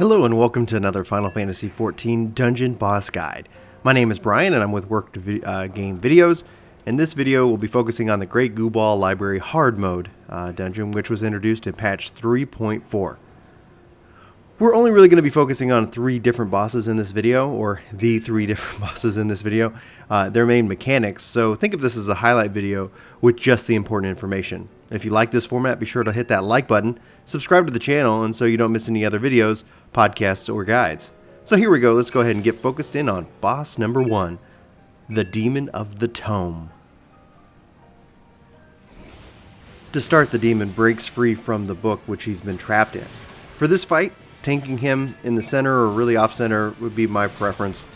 Hello and welcome to another Final Fantasy XIV Dungeon Boss Guide. My name is Brian and I'm with Work to Game Videos. In this video we'll be focusing on the Great Gubal Library Hard Mode dungeon, which was introduced in patch 3.4. We're only really going to be focusing on three different bosses in this video, or the three different bosses in this video, their main mechanics, so think of this as a highlight video with just the important information. If you like this format, be sure to hit that like button, subscribe to the channel, and so you don't miss any other videos, podcasts, or guides. So here we go, let's go ahead and get focused in on boss number 1, the Demon of the Tome. To start, the demon breaks free from the book which he's been trapped in. For this fight, tanking him in the center or really off-center would be my preference.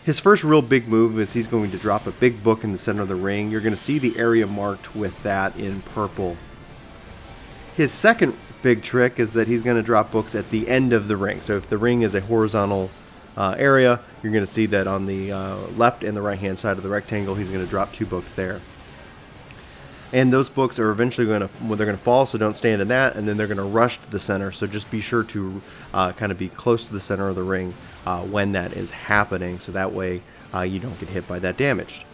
His first real big move is he's going to drop a big book in the center of the ring. You're going to see the area marked with that in purple. His second big trick is that he's going to drop books at the end of the ring. So if the ring is a horizontal area, you're going to see that on the left and the right-hand side of the rectangle, he's going to drop 2 books there. And those books are eventually they're going to fall, so don't stand in that, and then they're going to rush to the center, so just be sure to kind of be close to the center of the ring when that is happening, so that way you don't get hit by that damage.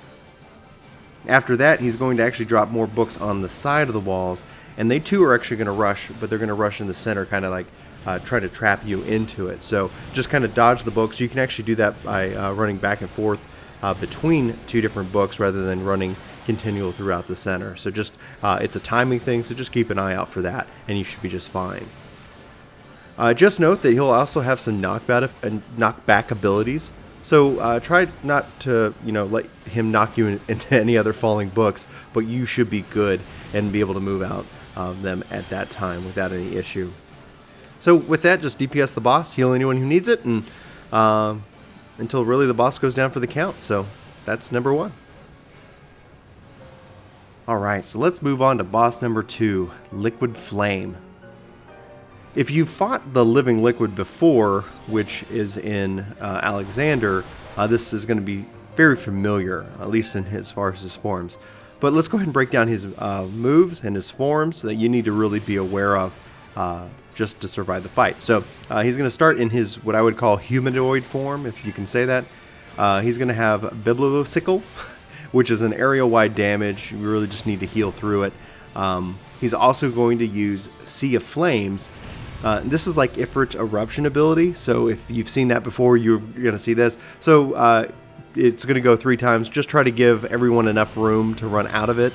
After that, he's going to actually drop more books on the side of the walls, and they too are actually going to rush, but they're going to rush in the center, kind of like try to trap you into it. So just kind of dodge the books. You can actually do that by running back and forth between 2 different books rather than running continual throughout the center. So just it's a timing thing, so just keep an eye out for that and you should be just fine. Just note that he'll also have some knockback abilities, so try not to let him knock you into any other falling books, but you should be good and be able to move out of them at that time without any issue. So with that, just DPS the boss, heal anyone who needs it, and until really the boss goes down for the count. So that's number 1. Alright, so let's move on to boss number 2, Liquid Flame. If you fought the Living Liquid before, which is in Alexander, this is going to be very familiar, at least as far as his forms. But let's go ahead and break down his moves and his forms that you need to really be aware of just to survive the fight. So he's going to start in his, what I would call, humanoid form, if you can say that. He's going to have Bibliosicle, which is an area-wide damage. You really just need to heal through it. He's also going to use Sea of Flames. This is like Ifrit's Eruption ability, so if you've seen that before, you're going to see this. So it's going to go 3 times. Just try to give everyone enough room to run out of it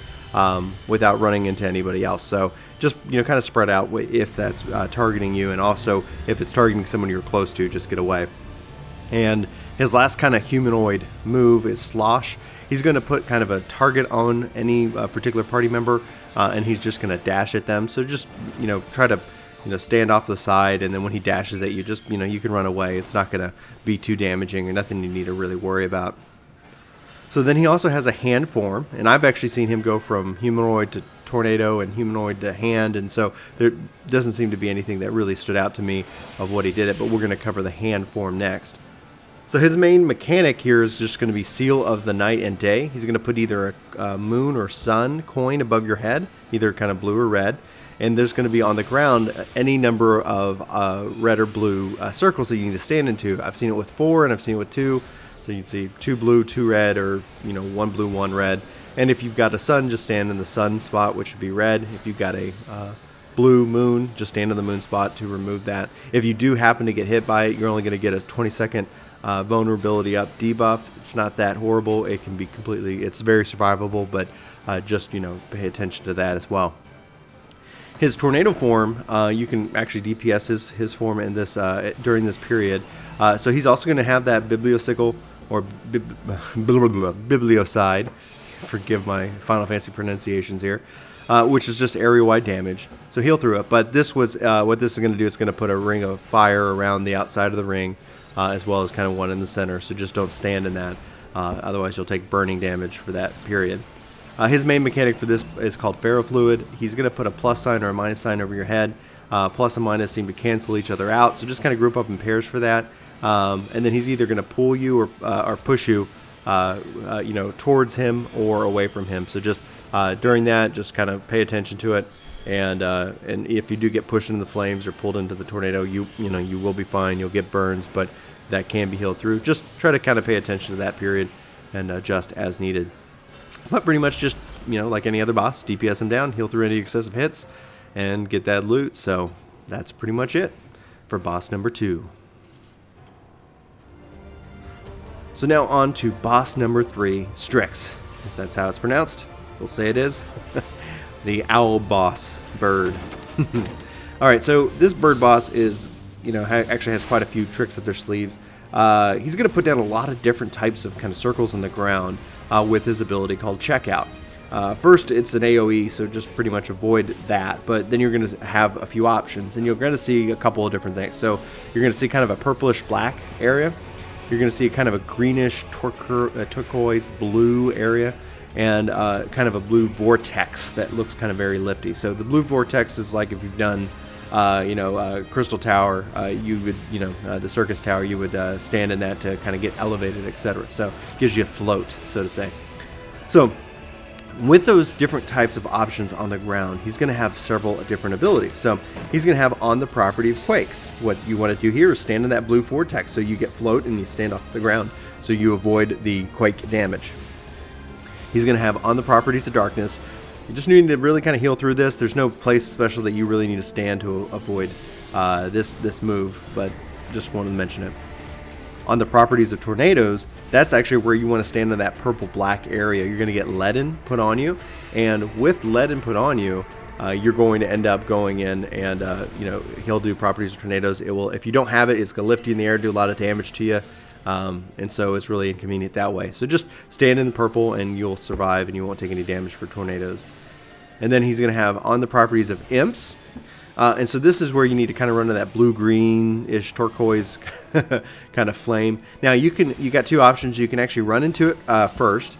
without running into anybody else. So just kind of spread out if that's targeting you, and also if it's targeting someone you're close to, just get away. And his last kind of humanoid move is Slosh. He's going to put kind of a target on any particular party member, and he's just going to dash at them. So just try to stand off the side, and then when he dashes at you, just you can run away. It's not going to be too damaging or nothing you need to really worry about. So then he also has a hand form, and I've actually seen him go from humanoid to tornado and humanoid to hand, and so there doesn't seem to be anything that really stood out to me of what he did it, but we're going to cover the hand form next. So his main mechanic here is just going to be Seal of the Night and Day. He's going to put either a moon or sun coin above your head, either kind of blue or red, and there's going to be on the ground any number of red or blue circles that you need to stand into. I've seen it with 4 and I've seen it with 2, so you can see 2 blue, 2 red, or 1 blue, 1 red. And if you've got a sun, just stand in the sun spot, which would be red. If you've got a blue moon, just stand in the moon spot to remove that. If you do happen to get hit by it, you're only going to get a 20-second vulnerability up debuff. It's not that horrible. It can be it's very survivable, but just pay attention to that as well. His tornado form, you can actually DPS his form in this during this period. So he's also going to have that Bibliosicle or Bibliocide. Forgive my Final Fantasy pronunciations here. Which is just area-wide damage. So heal through it. But this was what this is going to do. Is going to put a ring of fire around the outside of the ring, as well as kind of one in the center. So just don't stand in that. Otherwise, you'll take burning damage for that period. His main mechanic for this is called Ferrofluid. He's going to put a plus sign or a minus sign over your head. Plus and minus seem to cancel each other out. So just kind of group up in pairs for that. And then he's either going to pull you or push you, towards him or away from him. So just during that, just kind of pay attention to it and if you do get pushed into the flames or pulled into the tornado, you will be fine. You'll get burns, but that can be healed through. Just try to kind of pay attention to that period and adjust as needed. But pretty much just, like any other boss, DPS him down, heal through any excessive hits, and get that loot. So that's pretty much it for boss number 2. So now on to boss number 3, Strix. If that's how it's pronounced, we'll say it is. The owl boss bird. Alright, so this bird boss is, actually has quite a few tricks up their sleeves. He's going to put down a lot of different types of kind of circles in the ground with his ability called Checkout. First, it's an AoE, so just pretty much avoid that, but then you're going to have a few options, and you're going to see a couple of different things. So you're going to see kind of a purplish black area. You're going to see kind of a greenish turquoise blue area, and kind of a blue vortex that looks kind of very lifty. So the blue vortex is like if you've done Crystal Tower, you would, the Circus Tower, you would stand in that to kind of get elevated, etc. So it gives you a float, so to say. So with those different types of options on the ground, he's going to have several different abilities. So he's going to have on the property of quakes. What you want to do here is stand in that blue vortex, so you get float and you stand off the ground, so you avoid the quake damage. He's going to have on the properties of darkness. You just need to really kind of heal through this. There's no place special that you really need to stand to avoid this move, but just wanted to mention it. On the properties of tornadoes, that's actually where you want to stand in that purple-black area. You're going to get leaden put on you, and with leaden put on you, you're going to end up going in and, he'll do properties of tornadoes. It will, if you don't have it, it's going to lift you in the air, do a lot of damage to you. And so it's really inconvenient that way. So just stand in the purple and you'll survive and you won't take any damage for tornadoes. And then he's going to have on the properties of imps. And so this is where you need to kind of run to that blue-green-ish turquoise kind of flame. Now you got two options. You can actually run into it first,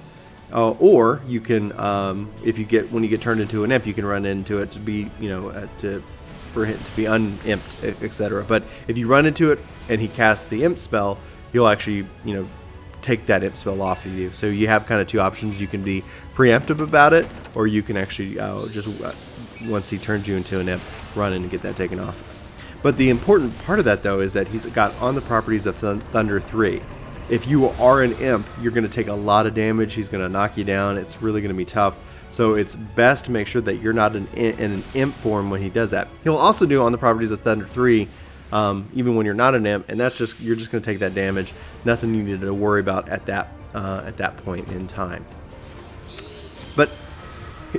or you can, when you get turned into an imp, you can run into it to be, for it to be unimped, etc. But if you run into it and he casts the imp spell, he'll actually, take that imp spell off of you. So you have kind of two options. You can be preemptive about it, or you can actually just once he turns you into an imp, run in and get that taken off. But the important part of that, though, is that he's got on the properties of Thunder 3. If you are an imp, you're going to take a lot of damage. He's going to knock you down. It's really going to be tough. So it's best to make sure that you're not in an imp form when he does that. He'll also do on the properties of Thunder 3, even when you're not an imp, and you're just going to take that damage. Nothing you need to worry about at that point in time. But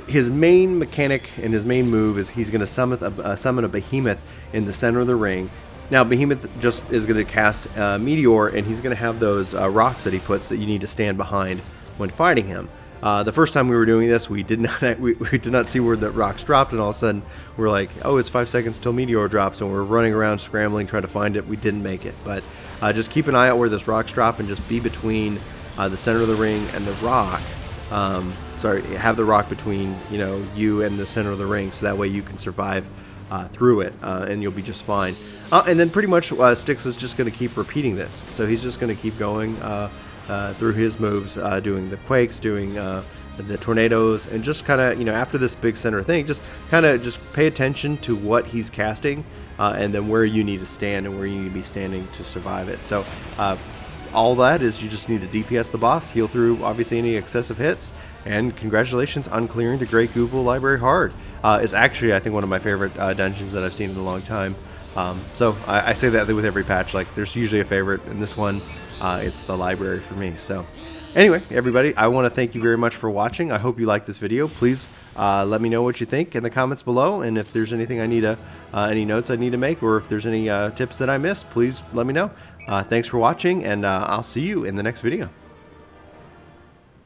his main mechanic and his main move is he's going to summon a behemoth in the center of the ring. Now behemoth just is going to cast meteor, and he's going to have those rocks that he puts that you need to stand behind when fighting him. The first time we were doing this, we did not see where the rocks dropped, and all of a sudden we're like, oh, it's 5 seconds till meteor drops, and we're running around scrambling trying to find it. We didn't make it, but just keep an eye out where those rocks drop and just be between the center of the ring and the rock. Have the rock between you and the center of the ring, so that way you can survive through it, and you'll be just fine. And then pretty much Styx is just going to keep repeating this, so he's just going to keep going through his moves, doing the quakes, doing the tornadoes, and just kind of after this big center thing, just pay attention to what he's casting, and then where you need to stand and where you need to be standing to survive it. So all that is, you just need to DPS the boss, heal through obviously any excessive hits, and congratulations on clearing the Great Gubal Library hard. It's actually, I think, one of my favorite dungeons that I've seen in a long time. So I say that with every patch. Like, there's usually a favorite, and this one, it's the library for me. So anyway, everybody, I want to thank you very much for watching. I hope you liked this video. Please let me know what you think in the comments below, and if there's anything I need any notes I need to make, or if there's any tips that I missed, please let me know. Thanks for watching, and I'll see you in the next video.